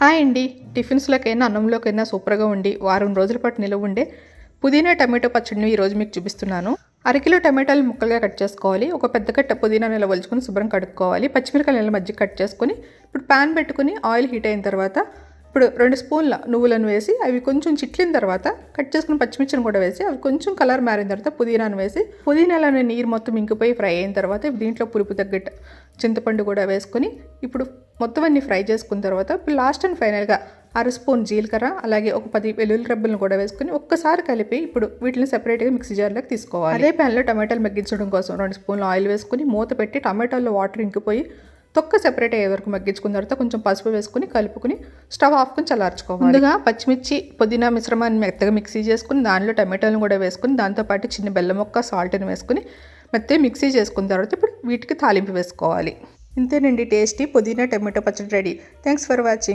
Hi అండి. టిఫిన్స్‌లోకైనా, అన్నంలోకైనా సూపర్‌గా ఉండి వారం రోజుల పాటు నిలవ ఉండే పుదీనా టమాటో పచ్చడిని ఈరోజు మీకు చూపిస్తున్నాను. అరకిలో టమాటాలు ముక్కలుగా కట్ చేసుకోవాలి. ఒక పెద్ద కట్ట పుదీనాను ఇలా ఒలుచుకొని శుభ్రం కడుక్కోవాలి. పచ్చిమిరపకాయలు ఇలా మధ్య కట్ చేసుకొని ఇప్పుడు పాన్ పెట్టుకొని ఆయిల్ హీట్ అయిన తర్వాత ఇప్పుడు 2 స్పూన్ల నువ్వులను వేసి అవి కొంచెం చిట్లిన తర్వాత కట్ చేసుకున్న పచ్చిమిర్చిని కూడా వేసి అవి కొంచెం కలర్ మారిన తర్వాత పుదీనాను వేసి పుదీనాలోని నీరు మొత్తం ఇంకిపోయి ఫ్రై అయిన తర్వాత దీంట్లో పులుపు తగ్గట్టు చింతపండు కూడా వేసుకొని ఇప్పుడు మొత్తం అన్ని ఫ్రై చేసుకున్న తర్వాత ఇప్పుడు లాస్ట్ అండ్ ఫైనల్గా 1/2 స్పూన్ జీలకర్ర అలాగే ఒక 10 వెల్లుల్లి రెబ్బలను కూడా వేసుకొని ఒక్కసారి కలిపి ఇప్పుడు వీటిని సెపరేట్గా మిక్సీ జార్లోకి తీసుకోవాలి. అదే ప్యాన్లో టమాటాలు మగ్గించడం కోసం 2 స్పూన్లు ఆయిల్ వేసుకొని మూత పెట్టి టమాటాల్లో వాటర్ ఇంకిపోయి తొక్క సెపరేట్ అయ్యే వరకు మగ్గించుకున్న తర్వాత కొంచెం పసుపు వేసుకుని కలుపుకుని స్టవ్ ఆఫ్కొని చల్లార్చుకోవాలి. ముందుగా పచ్చిమిర్చి పుదీనా మిశ్రమాన్ని మెత్తగా మిక్సీ చేసుకుని దానిలో టమాటాలను కూడా వేసుకుని దాంతోపాటు చిన్న బెల్లం ముక్క సాల్ట్ని వేసుకుని మెత్తగా మిక్సీ చేసుకున్న తర్వాత ఇప్పుడు వీటికి తాలింపు వేసుకోవాలి. ఇంతేనండి, టేస్టీ పుదీనా టమాటో పచ్చడి రెడీ. Thanks for watching.